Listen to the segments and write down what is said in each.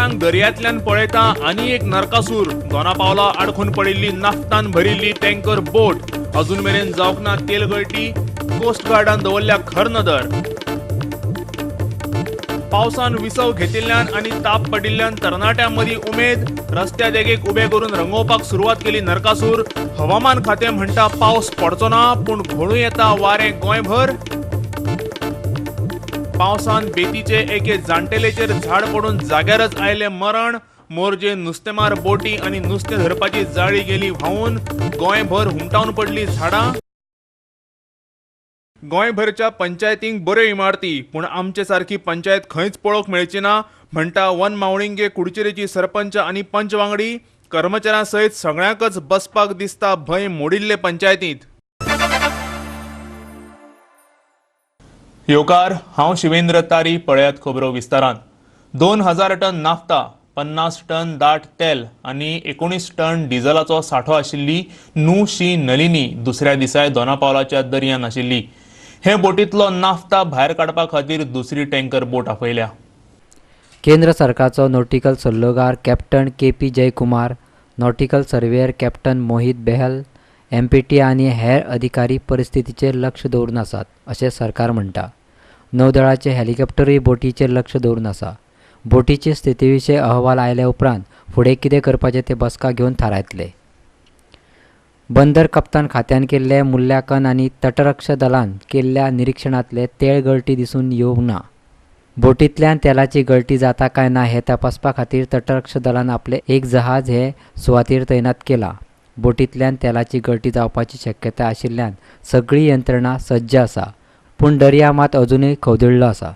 नुस्त्याकारांक दर्यांतल्यान पळयता आनी एक नरकासूर दोनापावला आडखून पडिल्ली नाफ्तान भरिल्ली टँकर बोट अजून मेरेन जावंक ना तेल गळटी कोस्ट गार्डान दवरल्या खर नदर पावसान विसव घेतिल्ल्यान आनी ताप पडिल्ल्यान तरणाट्यां मदीं उमेद रस्त्या देगेक उबे करून रंगोवपाक सुरवात केली नरकासूर हवामान खातें म्हणटा पावस पडचो ना पूण घोळू येता वारें गोंयभर पावसान बेतीचे एके जाण्टेलेचेर झाड पडून जाग्यारच आयले मरण मोरजे नुस्तेमार बोटी आनी नुस्तें धरपाची जाळी गेली व्हांवून गोंयभर हुमटावन पडली झाडां गोंयभरच्या पंचायतींक बऱ्यो इमारती पूण आमचे सारकी पंचायत खंयच पळोवंक मेळची ना म्हणटा वन मावळिंगे कुडचिरेची सरपंच आनी पंच वांगडी कर्मचाऱ्यां सयत सगळ्यांकच बसपाक दिसता भंय मोडिल्ले पंचायतींत येवकार हांव शिवेंद्र तारी पळयात खबरो विस्तारान 2000 टन नाफ्ता 50 टन दाट तेल आनी 19 टन डिझलाचो सांठो आशिल्ली न्हू शी नलिनी दुसऱ्या दिसाय दोनापावलाच्या दर्यान आशिल्ली हे बोटींतलो नाफ्ता भायर काडपा खातीर दुसरी टँकर बोट आपयल्या केंद्र सरकारचो नॉटिकल सल्लोगार captain K P. Jayakumar nautical surveyor captain Mohit Behl MPT आनी हेर अधिकारी परिस्थितीचेर लक्ष दवरून आसात अशें सरकार म्हणटा नौदळाचे हेलिकॉप्टरूय बोटीचेर लक्ष दवरून आसा बोटीचे स्थिती विशीं अहवाल आयल्या उपरांत फुडें कितें करपाचें ते बसका घेवन थारायतले बंदर कप्तान खात्यान केल्ले मुल्यांकन आनी तटरक्षक दलान केल्ल्या निरीक्षणांतले तेल गळटी दिसून येवंक ना बोटींतल्यान तेलाची गळटी जाता काय ना हें तपासपा खातीर तटरक्षक दलान आपले एक जहाज हे सुवातेर तैनात केला बोटींतल्यान तेलाची गळटी जावपाची शक्यताय आशिल्ल्यान सगळी यंत्रणा सज्ज आसा पूण दर्या मात अजुनूय खवदिल्लो आसा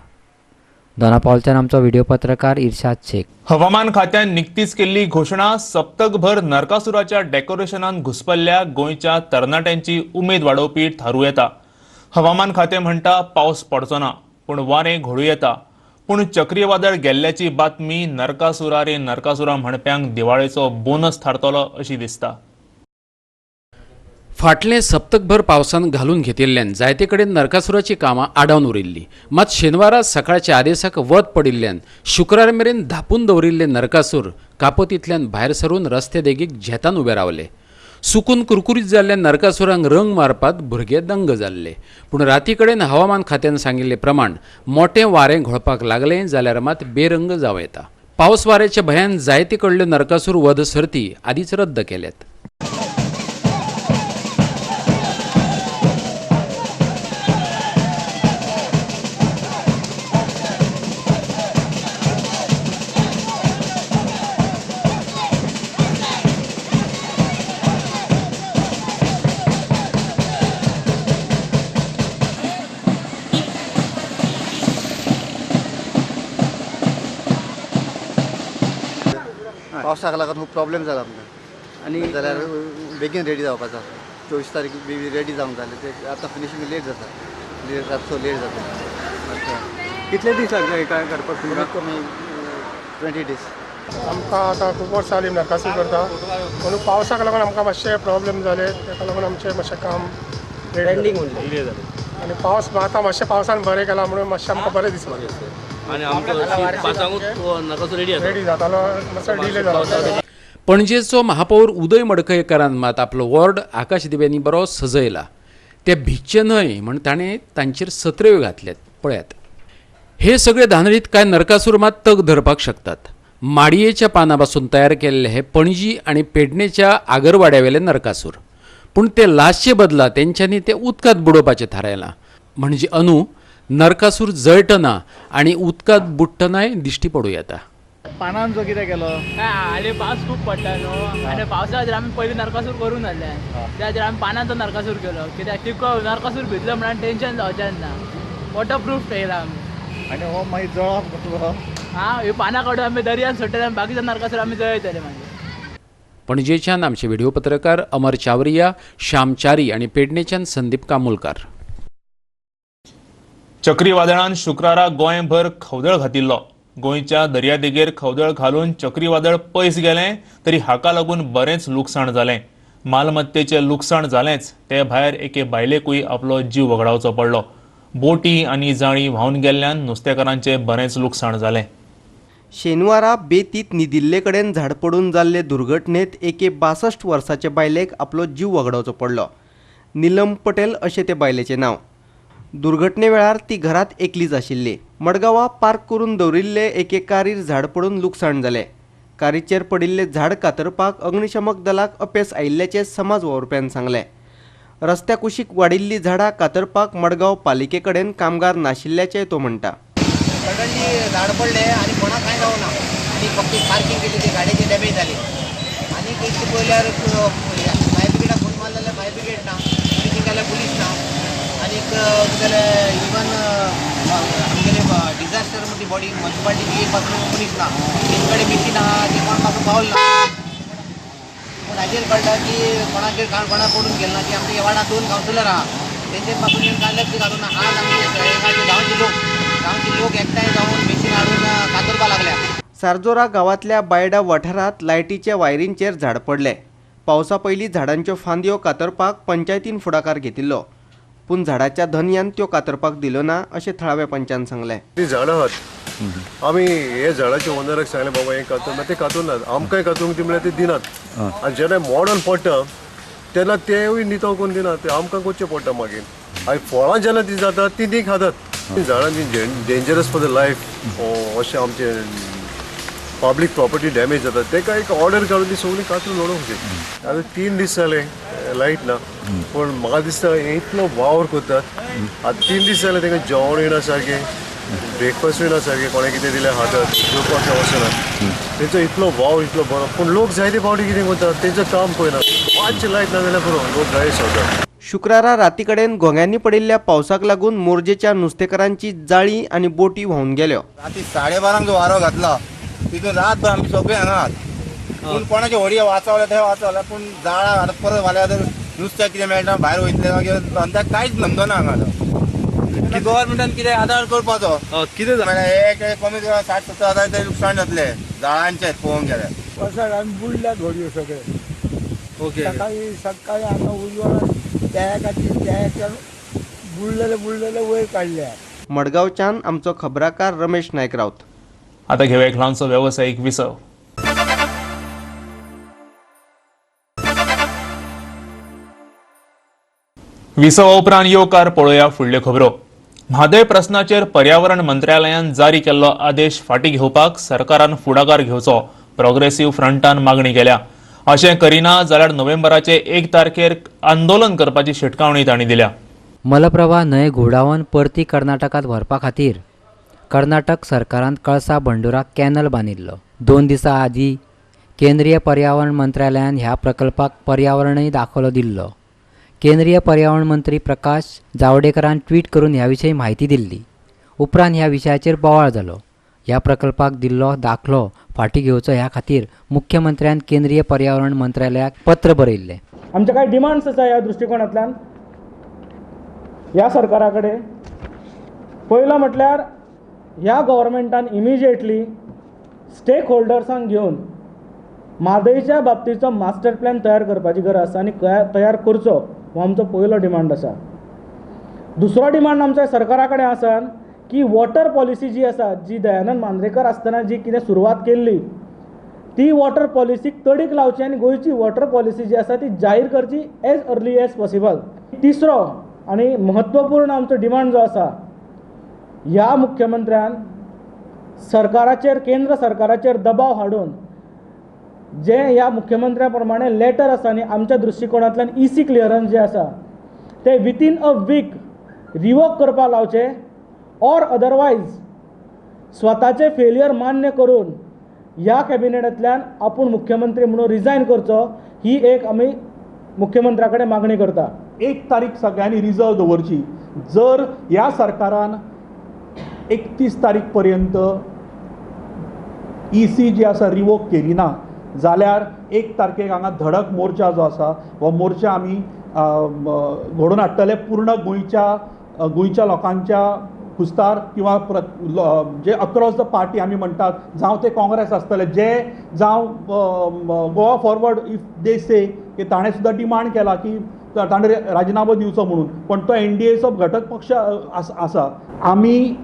दोनापावलच्यान आमचो व्हिडिओ पत्रकार इर्शाद शेख हवामान खात्यान निकतीच केल्ली घोशणा सप्तकभर नरकासुराच्या डेकोरेशनान घुसपल्ल्या गोंयच्या तरणाट्यांची उमेद वाडोवपी थारू येता हवामान खातें म्हणटा पावस पडचो ना पूण वारें घोळू येता पूण चक्रीवादळ गेल्ल्याची बातमी नरकासुरा रे नरकासुरा म्हणप्यांक दिवाळेचो बोनस थारतलो अशी दिसता फाटले सप्तकभर पावसान घालून घेतिल्ल्यान जायते कडेन नरकासुराची कामां आडावन उरिल्ली मात शेनवारा सकाळच्या आदेसाक वत पडिल्ल्यान शुक्रार मेरेन धापून दवरिल्ले नरकासूर कापतींतल्यान भायर सरून रस्ते देगीक झेतान उबे रावले सुकून कुरकुरीत जाल्ल्या नरकासुरांक रंग मारपात भुरगे दंग जाल्ले पूण राती कडेन हवामान खात्यान सांगिल्ले प्रमाण मोठें वारें घोळपाक लागलें जाल्यार मात बेरंग जावं येता पावस वाऱ्याच्या भयान जायते कडल्यो नरकासूर वध सर्ती आदींच रद्द केल्यात पावसाक लागून खूब प्रॉब्लेम जाला आमकां आनी जाल्यार बेगीन रेडी जावपाचो 24 तारीख रेडी जावंक जालें ते आतां फिनिशींग लेट जाता सो लेट जाता कितले दीस लागले काय करपाक कमी 20 डेज आमकां आतां खूब वर्सां जालीं नरकासूर करता पूण पावसाक लागून आमकां मातशे प्रॉब्लेम जाले ताका लागून आमचें मातशें काम पेंडींग उरलें आनी पावस आतां मातशें पावसान बरें केला म्हणून मातशें आमकां बरें दिसलें आनी आमचो रेडी जातालो मातसो डिले जालो पणजेचो महापौर उदय मडकयकारान मात आपलो वॉर्ड आकाश दिव्यांनी बरो सजयला ते भिजचे न्हय म्हण ताणें तांचेर सत्र्यो घातल्यात पळयात हे सगळे धांदळीत कांय नरकासूर मात तग धरपाक शकतात माडयेच्या पानां तयार केल्ले हे पणजी आनी पेडणेच्या आगरवाड्यावेले नरकासूर पूण ते लासचे बदला तेंच्यांनी ते उदकांत बुडोवपाचें थारायलां म्हणजे अनु नरकासूर जळटना आनी उदकांत बुडटनाय दिश्टी पडूं येता पानान जो कितें केलो हालीं पावस खूब पडटा न्हू आनी पावसा खातीर आमी पयलीं नरकासूर करून जाल्ले त्या खातीर आमी पानांचो नरकासूर केलो कित्याक तिको नरकासूर भिजलो म्हणून टेन्शन जावचें ना वॉटर प्रूफ केला आमी आनी हो मागीर जळप कसलो ह्यो पानां काडून आमी दर्यान सोडटले आनी बाकीचे नरकासूर आमी जळयतले मागीर पणजेच्यान आमचे व्हिडिओ पत्रकार अमर चावरिया श्याम चारी आनी पेडणेच्यान संदीप कामोलकार चक्रीवादळान शुक्रारा गोंयभर खवदळ घातिल्लो गोंयच्या दर्यादेगेर खवदळ घालून चक्रीवादळ पयस गेलें तरी हाका लागून बरेंच लुकसाण जालें मालमत्तेचें लुकसाण जालेंच ते भायर एके बायलेकूय आपलो जीव वगडावचो पडलो बोटी आनी जाळी व्हांवन गेल्ल्यान नुस्तेकारांचें बरेंच लुकसाण जालें शेनवारा बेतीत न्हिदिल्ले कडेन झाड पडून जाल्ले दुर्घटनेत एके 62 वर्साचे बायलेक आपलो जीव वगडावचो पडलो. नीलम पटेल अशें ते बायलेचें नांव. दुर्घटने वेळार ती घरात एकलीच आशिल्ली. मडगांवां पार्क करून दवरिल्ले एके कारीर झाड पडून लुकसाण जालें. कारीचेर पडिल्ले झाड कातरपाक अग्निशमक दलाक अपेस आयिल्ल्याचें समाज वावुरप्यान सांगलें. रस्त्या कुशीक वाडिल्लीं झाडां कातरपाक मडगांव पालिके कडेन कामगार नाशिल्ल्याचें तो म्हणटा. सडनली झाड पडले आणि कोणाक कांय जावना आणि फक्त पार्किंग केली ती गाडयेची डॅमेज जाली आणि एक पयल्यार फायर ब्रिगेडाक फोन मारले जाल्यार फायर ब्रिगेड ना आनी ती जाल्यार पुलीस ना आनी जाल्यार इवन आमगेले डिझास्टर म्हणटी बॉडी म्युनिसिपालिटी पासून पुलीस ना तेंचे कडेन मिशीन आहा ती कोण पासून पावल ना पूण हाजेर कळटा की कोणाचेर कोणा पडून गेल ना की आमच्या वाड्यात 2 कावन्सिलर आहा तेंचे पासून कांय लक्ष घालून आज आमचे गांवचे लोक एकठांय जावन मिशीन हाडून कातरपा लागल्या. सारजोरा गांवांतल्या बायडा वाठारांत लायटीच्या वायरींचेर झाड पडले. पावसा पयलीं झाडांच्यो फांदयो कातरपाक पंचायतीन फुडाकार घेतिल्लो, पूण झाडाच्या धन्यान त्यो कातरपाक दिल्यो ना अशें थळाव्या पंचान सांगलें. ती झाडां आहात आमी हे झाडाच्या ओनराक सांगलें बाबा हें कातून ना ते कातूनात आमकांय कातूंक ती म्हळ्यार ते दिनात आनी जेन्ना मॉडर्न पडटा तेन्ना तेवूय नितळ करून दिनात ते आमकां करचें पडटा मागीर आनी फळां जेन्ना ती जातात ती ती खातात. झाडां ती डेंजरस फॉर द लायफ अशें आमचे पब्लीक प्रॉपर्टी डॅमेज जाता तेका एक ऑर्डर घालून ती सगळीं कातरून उडोवंक जाय. आतां 3 दीस जाले लायट ना पूण म्हाका दिसता इतलो वावर करतात आतां 3 दीस जाले तांकां जेवण येना सारकें ब्रेकफास्ट येना सारकें कोणें कितें दिलें हातात जेवपाक वचना तेंचो इतलो वाव इतलो बरो पूण लोक जायते फावटी कितें करतात तेंचें काम पळयना मातशें लायट ना जाल्यार पुरो लोक गाये सोडतात. शुक्रारा राती कडेन घोग्यांनी पडिल्ल्या पावसाक लागून मोरजेच्या नुस्तेकारांची जाळी आनी बोटी व्हांवून गेल्यो. राती 12:30 जो वारो घातला तितून रातभर आमी सगळे हांगा आहात पूण कोणाचे व्हडये वाचवले ते वाचवले पूण जाळां आतां परत फाल्यां जर नुस्त्याक कितें मेळटा भायर वयतले मागीर अंदाज कांयच धंदो ना हांगा आतां. गव्हर्मेंटान कितें आदार करपाचो कितें एक कमीत कमी 60-70 हजार तरी लुकसाण जातले झाडांचे पळोवंक गेल्यार. वर्साक आमी बुडल्यात व्हडयो सगळे. ओके सकाळी आतां उजवाड त्या खातीर बुडलेले वयर काडल्या. मडगांवच्यान आमचो खबराकार रमेश नायक रावत. आता घेऊया एक ल्हानसो व्यावसायिक विसव. विसवा उपरांत येवकार पळोवया फुडल्यो खबरो. म्हादय प्रस्नाचेर पर्यावरण मंत्रालयान जारी केल्लो आदेश फाटीं घेवपाक सरकारान फुडाकार घेवचो प्रोग्रेसीव फ्रंटान मागणी केल्या. अशें करिना जाल्यार नोव्हेंबराचे 1 तारखेर आंदोलन करपाची शिटकावणी तांणी दिल्या. मलप्रभा न्हंय घोडावन परती कर्नाटकांत व्हरपा खातीर कर्नाटक सरकारान कळसा बंडोरा कॅनल बांदिल्लो. 2 दिसां आदीं केंद्रीय पर्यावरण मंत्रालयान ह्या प्रकल्पाक पर्यावरणय दाखलो दिल्लो. केंद्रीय पर्यावरण मंत्री प्रकाश जावडेकरान ट्वीट करून ह्या विशीं म्हायती दिल्ली. उपरांत ह्या विशयाचेर बोवाळ जालो. ह्या प्रकल्पाक दिल्लो दाखलो फाटीं घेवचो ह्या खातीर मुख्यमंत्र्यान केंद्रीय पर्यावरण मंत्रालयाक पत्र बरयल्लें. आमचे कांय डिमांड्स आसा ह्या दृश्टिकोनांतल्यान ह्या सरकारा कडेन. पयलो म्हटल्यार ह्या गव्हर्मेंटान इमिजिएटली स्टेक होल्डर्सांक घेवन म्हादयच्या बाबतीचो मास्टर प्लॅन तयार करपाची गरज आसा आनी तयार करचो हो आमचो पयलो डिमांड आसा. दुसरो डिमांड आमच्या सरकारा कडेन आसा की वॉटर पॉलिसी जी आसा जी दयानंद मांद्रेकर आसतना जी कितें सुरवात केल्ली ती वॉटर पॉलिसीक तडीक लावची आनी गोंयची वॉटर पॉलिसी जी आसा ती जाहीर करची एज अर्ली एज पॉसिबल. तिसरो आनी म्हत्वपूर्ण आमचो डिमांड जो आसा ह्या मुख्यमंत्र्यान सरकाराचेर केंद्र सरकाराचेर दबाव हाडून जे ह्या मुख्यमंत्र्या प्रमाणे लेटर आसा आनी आमच्या दृश्टिकोनांतल्यान EC क्लियरन्स जे आसा ते विथीन अ वीक रिवोक करपाक लावचे ऑर अदरवायज स्वताचे फेलियर मान्य करून ह्या कॅबिनेटांतल्यान आपूण मुख्यमंत्री म्हणून रिजायन करचो ही एक आमी मुख्यमंत्र्या कडेन मागणी करता. 1 तारीख सगळ्यांनी रिजर्व दवरची. जर ह्या सरकारान 31 तारीख पर्यंत EC जी आसा रिवोक केली ना जाल्यार 1 तारखेक हांगा धडक मोर्चा जो आसा हो मोर्चा आमी घडोवन हाडटले पूर्ण गोंयच्या लोकांच्या हुस्तार किंवा जे अक्रॉस द पार्टी आमी म्हणटात जावं ते काँग्रेस आसतले जे जावं गोवा फॉरवर्ड इफ दे से की ताणें सुद्दां डिमांड केला की ताणें राजिनामो दिवचो म्हणून पण तो NDAचो घटक पक्ष आसा. आमी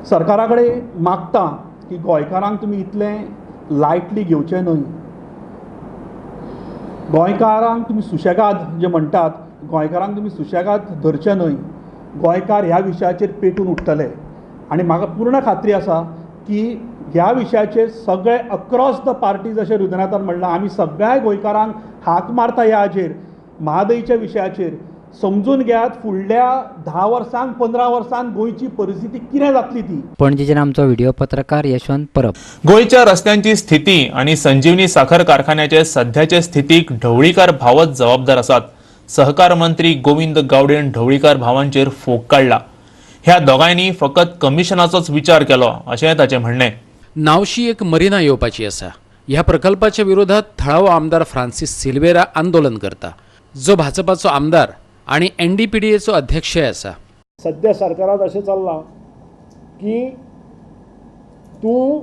सरकारा कडेन मागता की गोंयकारांक तुमी इतलें लायटली घेवचें न्हय. गोंयकारांक तुमी सुशेगाद जे म्हणटात, गोंयकारांक तुमी सुशेगाद धरचें न्हय. गोंयकार ह्या विशयाचेर पेटून उठतले आनी म्हाका पूर्ण खात्री आसा की ह्या विशयाचेर सगळे अक्रॉस द पार्टीज अशें हृदयनाथान म्हणलां, आमी सगळ्या गोंयकारांक हाक मारता ह्या हाचेर, म्हादयच्या विशयाचेर. समजून घेयात फुडल्या 10 वर्सांक 15 वर्सांक गोंयची परिस्थिती कितें जातली ती. पणजेच्यान आमचो व्हिडिओ पत्रकार यशवंत परब. गोंयच्या रस्त्यांची स्थिती आणि संजीवनी साखर कारखान्याचे सध्याचे स्थितीक ढवळीकार भावच जबाबदार आसात. सहकार मंत्री गोविंद गावडेन ढवळीकार भावांचेर फोग काडला. ह्या दोगांयनी फकत कमिशनाचोच विचार केलो अशें ताचें म्हणणें. नावशी एक मरिना येवपाची आसा. ह्या प्रकल्पाच्या विरोधात थळावो आमदार फ्रांसीस सिल्वेरा आंदोलन करता, जो भाजपाचो आमदार आणि NDPDAचो अध्यक्षय आसा. सध्या सरकारात अशें चल्लां की तूं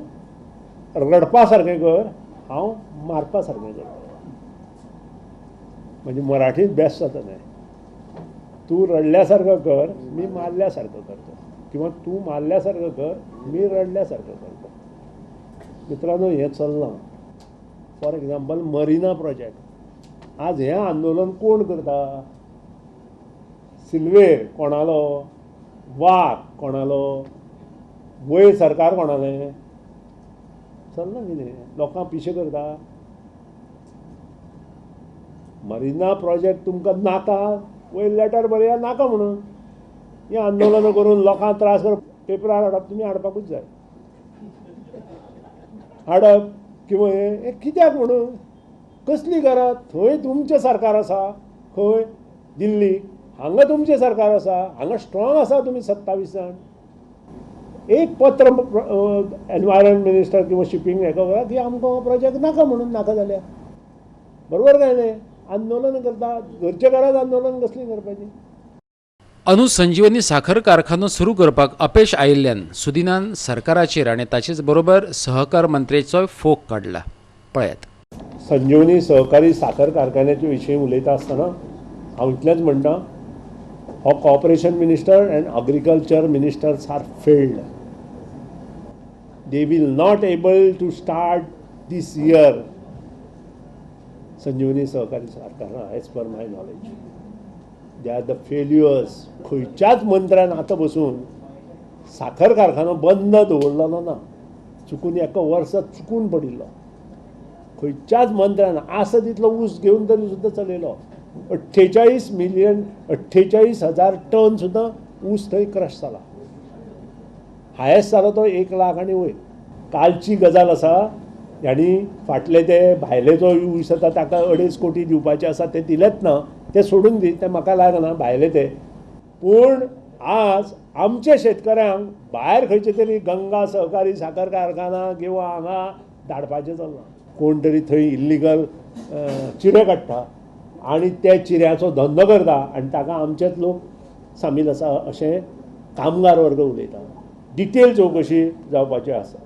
रडपा सारकें कर, हांव मारपा सारकें करता. म्हणजे मराठीत बेस्ट जाता न्हय. तूं रडल्यासारखं कर, मी मारल्यासारखं करतो, किंवा तूं मारल्यासारखं कर, मी रडल्यासारखं करतो. मित्रांनो, हें चल्लां. For example Marina project. आज हें आंदोलन कोण करता? सिल्वेर कोणालो, वाघ कोणालो, वयर सरकार कोणालें? चल्लां कितें? लोकांक पिशे करता. मरिना प्रोजेक्ट तुमकां नाका, वयर लेटर बरया नाका म्हणून. हें आंदोलन करून लोकांक त्रास करप, पेपरार हाडप, तुमी हाडपाकूच जाय. हाडप किंवा हें कित्याक म्हणून? कसली गरज? थंय तुमचें सरकार आसा, खंय दिल्ली, हांगा तुमचें सरकार आसा, हांगा स्ट्रॉंग आसा तुमी 27 जाण. एक पत्र एनवायरमेंट मिनिस्टर किंवा शिपिंग हेका करा की आमकां हो प्रोजेक्ट नाका म्हणून, नाका जाल्यार. बरोबर काय न्हय? आंदोलन करता, घरचे घरात आंदोलन कसली करपाची? अनुसंजीवनी साखर कारखानो सुरू करपाक अपेश आयिल्ल्यान सुदिनान सरकाराचेर आनी ताचेच बरोबर सहकार मंत्र्याचोय फोग काडला. पळयात. संजीवनी सहकारी साखर कारखान्याच्या विशयी उलयता आसतना हांव इतलेंच म्हणटा, हो corporation minister and agriculture ministers are failed. They will not able to start this year Sanjivani सहकारी कारखाना as per my knowledge. They are the failures. खंयच्याच मंत्र्यान आतां बसून साखर कारखानो बंद दवरलेलो ना. चुकून एका वर्सात चुकून पडिल्लो. खंयच्याच मंत्र्यान आसा तितलो ऊस घेवन तरी सुद्दां चलयलो. 48,000 टन सुद्दां ऊस थंय क्रश जाला. हायेस्ट जालो तो 1 लाख आनी वयर. कालची गजाल आसा, ह्यांनी फाटले ते भायले जो ऊस येता ताका 2.5 कोटी दिवपाचे आसा, ते दिलेच ना. ते सोडून दी, ते म्हाका लागना भायले ते. पूण आज आमच्या शेतकऱ्यांक भायर खंयचे तरी गंगा सहकारी साखर कारखाना किंवा हांगा धाडपाचें चल्लां. कोण तरी थंय इल्लिगल चिरे काडटा आनी त्या चिऱ्याचो धंदो करता आनी ताका आमचेच लोक सामील आसा अशें कामगार वर्ग उलयता. डिटेल चवकशी जावपाची आसा.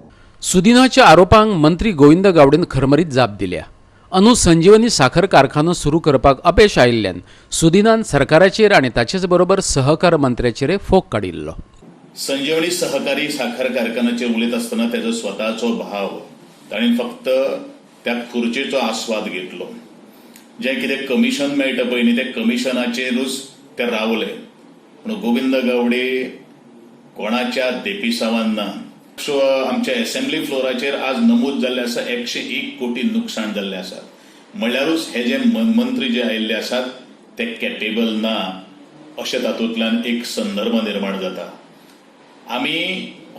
सुदिनाच्या आरोपांक मंत्री गोविंद गावडेन खरमरीत जाप दिल्या. अनुसंजीवनी साखर कारखानो सुरू करपाक अपेश आयिल्ल्यान सुदिनान सरकाराचेर आनी ताचेच बरोबर सहकार मंत्र्याचेर फोग काडिल्लो. संजीवनी सहकारी साखर कारखान्याचेर उलयत आसतना तेजो स्वताचो भाव, ताणें फक्त त्या खुर्चेचो आस्वाद घेतलो. जें कितें कमिशन मेळटा पळय न्ही, ते कमिशनाचेरूच ते रावले. पूण गोविंद गावडे कोणाच्या देपिसावान ना. सो आमच्या असेंब्ली फ्लोराचेर आज नमूद जाल्ले आसा 101 कोटी नुकसाण जाल्लें आसा. म्हणल्यारूच हे जे मंत्री जे आयिल्ले आसात ते कॅपेबल ना अशें तातूंतल्यान एक संदर्भ निर्माण जाता. आमी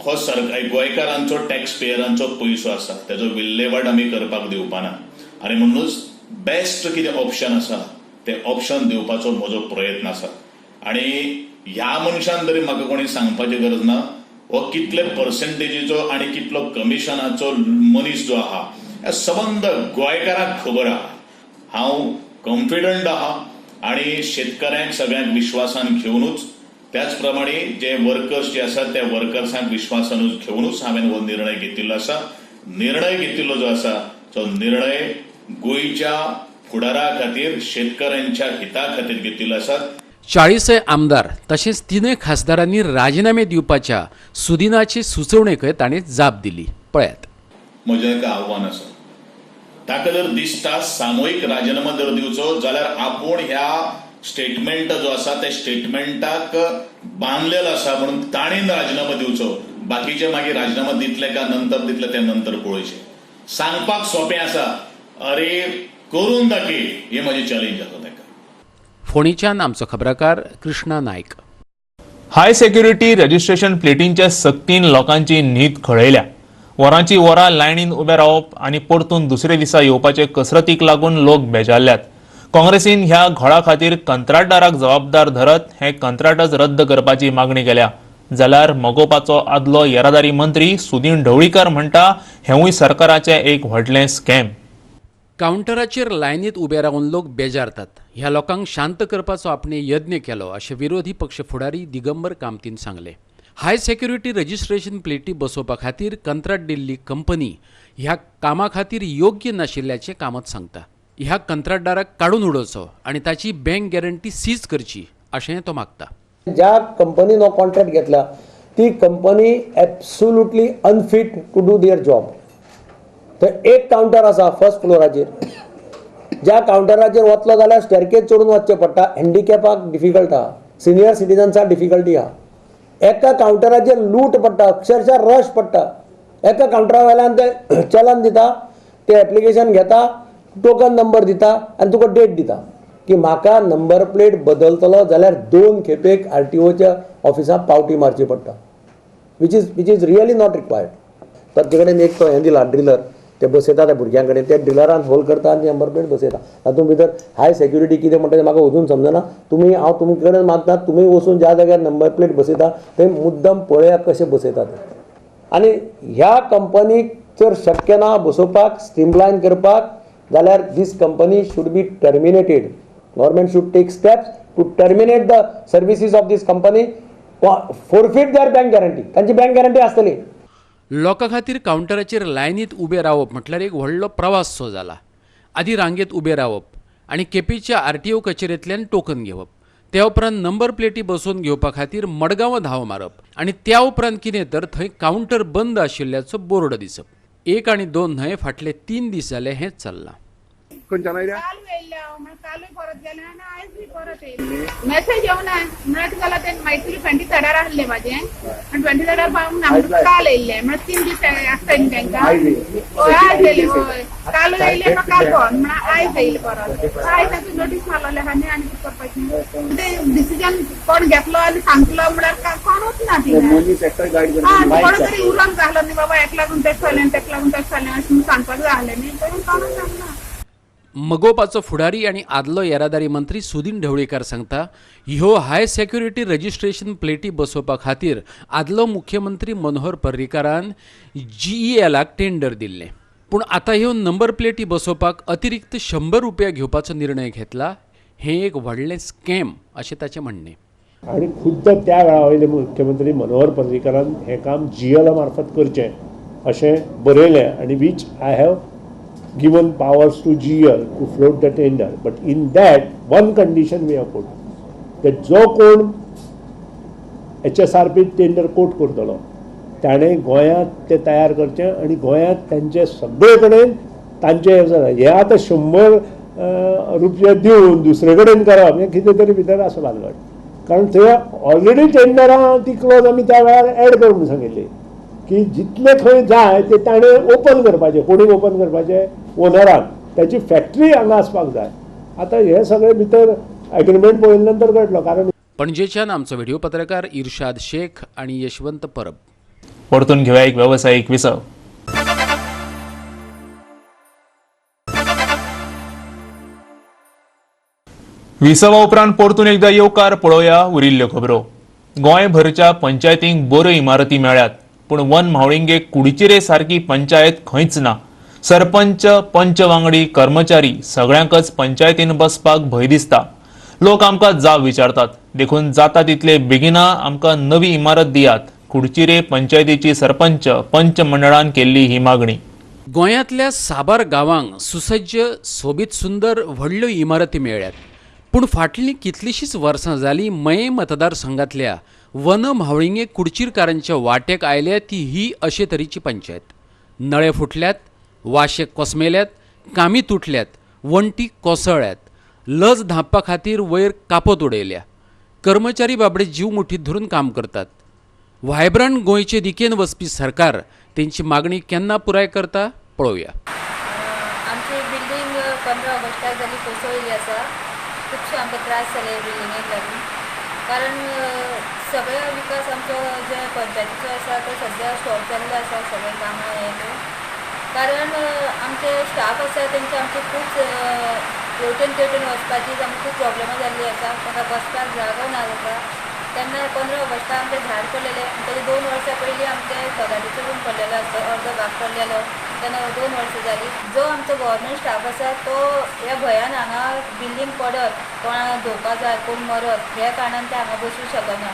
हो गोंयकारांचो टॅक्स पेयरांचो पयसो आसा, तेजो विल्लेवाट आमी करपाक दिवपाना. आनी म्हणूनच बेस्ट कितें ऑप्शन आसा ते ऑप्शन दिवपाचो म्हजो प्रयत्न आसा. आनी ह्या मनशान तरी म्हाका कोणी सांगपाची गरज ना हो कितले पर्सेंटेजीचो आनी कितलो कमिशनाचो मनीस जो आहा हे सबंद गोंयकारांक खबर आहा. हांव कॉन्फिडंट आहा आनी शेतकऱ्यांक सगळ्यांक विश्वासान घेवनूच, त्याच प्रमाणे जे वर्कर्स जे आसात त्या वर्कर्सांक विश्वासानूच घेवनूच हांवें हो निर्णय घेतिल्लो आसा. निर्णय घेतिल्लो जो आसा तो निर्णय गोंयच्या फुडारा खातीर, शेतकऱ्यांच्या हिता खातीर घेतिल्लो आसा. 40 आमदार तशेंच 3 खासदारांनी राजीनामे दिवपाच्या सुदिनाची सुचोवणेकय ताणें जाप दिली. पळयात. म्हजें एक आव्हान आसा, ताका जर दिसता सामूहिक राजीनामा जर दिवचो जाल्यार आपूण ह्या स्टेटमेंट जो आसा त्या स्टेटमेंटाक बांदलेलो आसा म्हणून ताणेन राजीनामा दिवचो. बाकीचे मागीर राजीनामा दितले काय नंतर दितले ते नंतर पळोवचे. सांगपाक सोंपें आसा, अरे करून दाखय, हे म्हजें चॅलेंज आसा ताका. फोंडेच्यान आमचो खबराकार कृष्णा नायक. हाय सेक्युरिटी रजिस्ट्रेशन प्लेटींच्या सक्तीन लोकांची न्हीद खळयल्या. वरांची वरां लायनीन उबे रावप आनी परतून दुसरे दिसा येवपाचे कसरतीक लागून लोक बेजारल्यात. काँग्रेसीन ह्या घोळा खातीर कंत्राटदाराक जबाबदार धरत हे कंत्राटच रद्द करपाची मागणी केल्या. जाल्यार मोगोपाचो आदलो येरादारी मंत्री सुदीन ढवळीकर म्हणटा हेवूय सरकाराचें एक व्हडलें स्कॅम. कावंटराचेर लायनीत उबे रावन लोक बेजारतात. ह्या लोकांक शांत करपाचो आपणे यत्न केलो अशें विरोधी पक्ष फुडारी दिगंबर कामतीन सांगले. हाय सेक्युरिटी रजिस्ट्रेशन प्लेटी बसोवपा खातीर कंत्राट दिल्ली कंपनी ह्या कामा खातीर योग्य नाशिल्ल्याचें कामत सांगता. ह्या कंत्राटदाराक काडून उडोवचो आनी ताची बँक गॅरंटी सीज करची अशें तो मागता. ज्या कंपनीन हो कॉन्ट्रॅक्ट घेतला ती company absolutely unfit to do their job. थंय एक कावंटर आसा फर्स्ट फ्लोराचेर, ज्या कावंटराचेर वतलो जाल्यार स्टेरकेज चडून वचचें पडटा. हँडिकॅपाक डिफिकल्ट आहा, सिनियर सिटीजन्साक डिफिकल्टी आहा. एका कावंटराचेर लूट पडटा, अक्षरशः रश पडटा. एका कावंटरा वयल्यान ते चलन दिता, ते एप्लिकेशन घेता, टोकन नंबर दिता आनी तुका डेट दिता की म्हाका नंबर प्लेट बदलतलो जाल्यार 2 खेपेक RTOच्या ऑफिसांत पावटी मारची पडटा, which is really not required. ताचे कडेन एक तो हें दिला ड्रिलर, ते बसयता त्या भुरग्यां कडेन, ते ड्रिलरान होल्ड करता आनी नंबर प्लेट बसयता. तातूंत भितर हाय सेक्युरिटी कितें म्हणटा तें म्हाका अजून समजना. हांव तुमचे कडेन मागता, तुमी वचून ज्या जाग्यार नंबर प्लेट बसयता थंय मुद्दम पळया कशें बसयता ते. आनी ह्या कंपनीक जर शक्य ना बसोवपाक, स्ट्रीमलायन करपाक, जाल्यार this company should be terminated. Government should take steps to terminate the services of this company, forfeit their bank guarantee. तांची बँक गॅरंटी आसतली. लोकां खातीर कावंटराचेर लायनीत उबे रावप म्हटल्यार एक व्हडलो प्रवास सो जाला. आदी रांगेत उबे रावप आनी केपेच्या RTO कचेरेंतल्यान टोकन घेवप, त्या उपरांत नंबर प्लेटी बसोवन घेवपा खातीर मडगांवां धांव मारप आनी त्या उपरांत कितें तर थंय कावंटर बंद आशिल्ल्याचो बोर्ड दिसप. 1 आनी 2 न्हय, फाटले 3 दीस जाले हेंच चल्लां. मेसेज येवन म्हणल्यार जाल्यार ते मैत्री 23 आहले म्हाजे आनी 23 पावून आमकां काल येयल्ले, म्हणल्यार 3 दीस आसता न्ही तांकां. आयज येयले, हय काल येयले, काल फोन म्हणल्यार आयज येयले परत. आयज तातूंत नोटीस मारलेले आनी कितें करपाचें ते डिसिजन कोण घेतलो आनी सांगतलो म्हणल्यार कोण वचना ती. कोण तरी उलोवंक जालो न्ही बाबा हेका लागून तेच जालें, तेका लागून तेच जालें अशें सांगपाक जाय आहलें न्ही, कोणूच सांगना. मगोपाचो फुडारी आनी आदलो येरादारी मंत्री सुदीन ढवळीकर सांगता ह्यो हाय सेक्युरिटी रजिस्ट्रेशन प्लेटी बसोवपा खातीर आदलो मुख्यमंत्री मनोहर पर्रीकारान GELाक टेंडर दिल्लें. पूण आतां ह्यो नंबर प्लेटी बसोवपाक अतिरिक्त 100 रुपया घेवपाचो निर्णय घेतला. हें एक व्हडलें स्कॅम अशें ताचें म्हणणें. आणि खुद्द त्या वेळा वयले मुख्यमंत्री मनोहर पर्रीकारान हें काम GEL मार्फत करचें अशें बरयलें आनी which I have given powers to GEL to float the tender, but in that one condition we have put that जो कोण HSRP टेंडर कोट करतलो ताणें गोंयांत ते तयार करचें आनी गोंयांत तांचे सगळे कडेन तांचे हे आतां 100 रुपया दिवन दुसरे कडेन करप हें कितें तरी भितर आसा भानगड. कारण थंय ऑलरेडी टेंडरां ती क्लोज आमी त्या वेळार एड करून सांगिल्ली की जितले खंय जाय ते ताणें ओपन करपाचें. कोणी ओपन करपाचें? ओनरान. त्याची फॅक्टरी हांगा आसपाक जाय. आतां हे सगळे भितर एग्रीमेंट पळयले नंतर कळटलो. कारण पणजेच्यान आमचो व्हिडिओ पत्रकार इर्शाद शेख आनी यशवंत परब. परतून घेऊया एक व्यावसायिक विसव. विसवा उपरांत परतून एकदा येवकार पळोवया उरिल्ल्यो खबरो. गोंयभरच्या पंचायतींक बऱ्यो इमारती मेळ्ळ्यात, पूण वन म्हावळिंगेक कुडचिरे सारकी पंचायत खंयच ना. सरपंच, पंच वांगडी, कर्मचारी सगळ्यांकच पंचायतीन बसपाक भंय दिसता. लोक आमकां जाब विचारतात, देखून जाता तितले बेगिना आमकां नवी इमारत दियात. कुडचिरे पंचायतीची सरपंच, पंच मंडळान केल्ली ही मागणी. गोंयांतल्या साबार गांवांक सुसज्ज, सोबीत सुंदर व्हडल्यो इमारती मेळ्ळ्यात, पूण फाटलीं कितलींशींच वर्सां जालीं मये मतदारसंघातल्या वन म्हावळिंगे कुडचिरकारांच्या वाटेक आयल्या ती ही अशे तरेची पंचायत. नळे फुटल्यात, वाशे कोसमेल्यात, कामी तुटल्यात, वण्टी कोसळ्यात, लज धांपा खातीर वयर कापत उडयल्या. कर्मचारी बाबडे जीव मुठीत धरून काम करतात. व्हायब्रंट गोंयचे दिकेन वचपी सरकार तेंची मागणी केन्ना पुराय करता पळोवया. आमची बिल्डींग 15 ऑगस्टाक जाली कोसळिल्ली आसा. खुबशे आमकां त्रास जाले बिल्डिंगेक लागून. कारण सगळे विकास आमचो जे पंचायतीचो आसा तो सद्या स्टॉप जाल्लो आसा सगळे कामां हे ते. कारण आमचे स्टाफ आसा तेंचे आमचे खूब हेवटेन तेवटेन वचपाची आमकां खूब प्रॉब्लमां जाल्ली आसा. तांकां बसपाक जागो ना जाता. तेन्ना 15 ऑगस्टाक आमचें झाड पडलेलें आनी ताचे 2 वर्सां पयलीं आमचें सगाटीचो रूम पडलेलो आसलो, अर्दो भाग पडलेलो. तेन्ना 2 वर्सां जालीं. जो आमचो गव्हर्मेंट स्टाफ आसा तो ह्या भंयान हांगा बिल्डींग पडत, कोणाक धोका जाय, कोण मरत ह्या कारणान ते हांगा बसूंक शकना.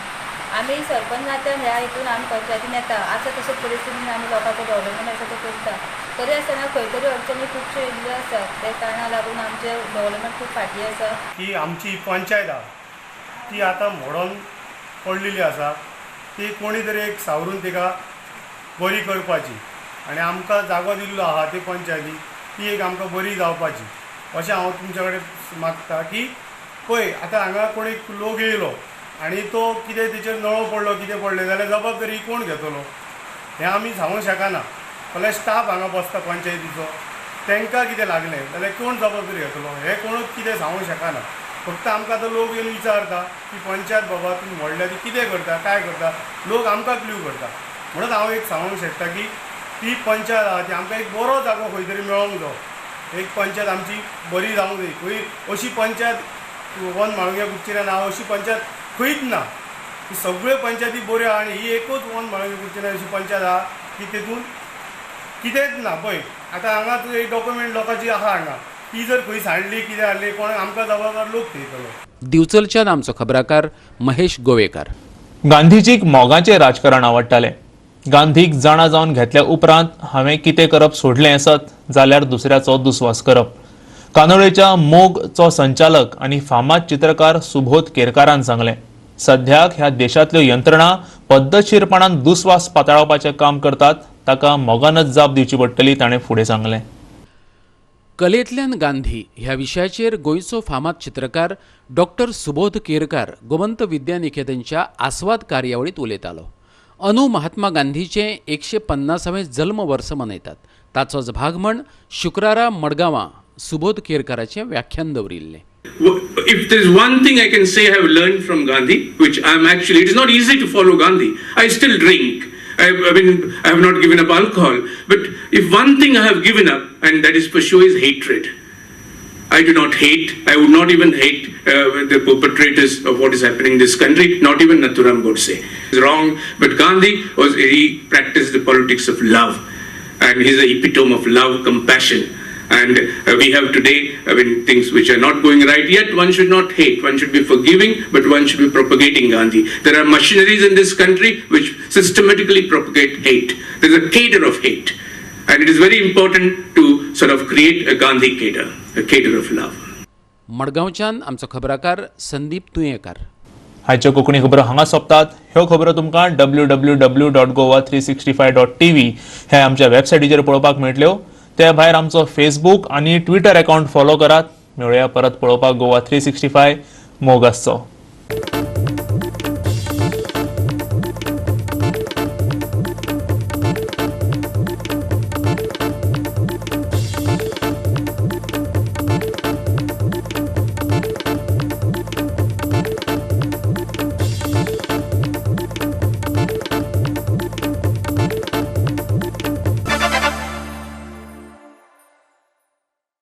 आमी सरपंच नात्यान ह्या हितून आमी पंचायतीन येता. आसा तशे परिस्थितीन आमी लोकांचो डेव्हलपमेंट आसा तो करता. तरी आसतना खंय तरी अडचणी खुबश्यो येयल्ल्यो आसा. त्या कारणाक लागून आमचें डेव्हलपमेंट खूब फाटीं आसा. की आमची पंचायत आहा ती आतां मोडोन पडलेली आसा. ती कोणी तरी एक सावरून तिका बरी करपाची आनी आमकां जागो दिल्लो आहा ते पंचायती ती एक आमकां बरी जावपाची अशें हांव तुमचे कडेन मागता. की पळय आतां हांगा कोण एक लोक येयलो आनी तो कितें तेचेर नळो पडलो कितें पडलें जाल्यार जबाबदारी कोण घेतलो हें आमी सांगूंक शकना. जाल्यार स्टाफ हांगा बसता पंचायतीचो तांकां कितें लागलें जाल्यार कोण जबाबदारी घेतलो हें कोणूच कितें सांगूंक शकना. फक्त आमकां आतां लोक येवन विचारता की पंचायत बाबा तुमी व्हडल्या ती कितें करता काय करता. लोक आमकां क्ल्यू करता. म्हणून हांव एक सांगूंक शकता की ती पंचायत आहा ती आमकां एक बरो जागो खंय तरी मेळोंक जायो. एक पंचायत आमची बरी जावंक जाय. खंय अशी पंचायत वन म्हाळुंगे कुडचिऱ्यान हांव अशी पंचायत खंयच ना. ही सगळ्यो पंचायती बऱ्यो आहा आनी ही एकूच वन म्हाळुंगे कुडचिऱ्यान अशी पंचायत आहा की तेतून कितेंच ना. पळय आतां हांगा एक डॉक्युमेंट लोकांची आहा हांगा ती जर खंय सांडली कितें हाडली कोण आमकां जबाबदार लोक थंयतलो. दिवचलच्यान आमचो खबराकार महेश गोवेकार. गांधीजीक मोगाचें राजकारण आवडटालें. गांधीक जाणा जावन घेतल्या उपरांत हांवें कितें करप सोडलें आसत जाल्यार दुसऱ्याचो दुस्वास करप. कानोळेच्या मोगचो संचालक आनी फामाद चित्रकार सुबोध केरकारान सांगलें. सद्याक ह्या देशांतल्यो यंत्रणा पद्दतशीरपणान दुस्वास पातळावपाचें काम करतात ताका मोगानच जाप दिवची पडटली ताणें फुडें सांगलें. कलेंतल्यान गांधी ह्या विशयाचेर गोंयचो फामाद चित्रकार डॉक्टर सुबोध केरकार गोमंत विद्यानिकेतनच्या आस्वाद कार्यावळीत उलयतालो. अंदू महात्मा गांधीचें 150वें जल्म वर्स मनयतात. ताचोच भाग म्हण शुक्रारा मडगांवां सुबोध केरकाराचें व्याख्यान दवरिल्लें. If there is one thing I can say I have learned from Gandhi, which I am actually, it is not easy to follow Gandhi. I still drink. I have not given up alcohol. But if one thing I have given up, and that is for sure, is hatred. I do not hate. I would not even hate the perpetrators of what is happening in this country. Not even Nathuram Godse. It's wrong. But Gandhi he practiced the politics of love, and he is the epitome of love, compassion. And we have today, things which are not going right, yet one should not hate, one should be forgiving, but one should be propagating Gandhi. There are machineries in this country which systematically propagate hate. There is a cadre of hate. And it is very important to sort of create a Gandhi cadre, a cadre of love. मडगांवच्यान आमचो खबराकार संदीप तुयेंकार. हायच्यो कोंकणी खबरो हांगा सोंपतात. ह्यो खबरो तुमकां www.goa365.tv ह्या आमच्या वेबसायटीचेर पळोवपाक मेळटल्यो. त्या भायर आमचो फेसबूक आनी ट्विटर अकाउंट फॉलो करात. मेळुया परत पळोवपाक गोवा 365 मोग आसचो.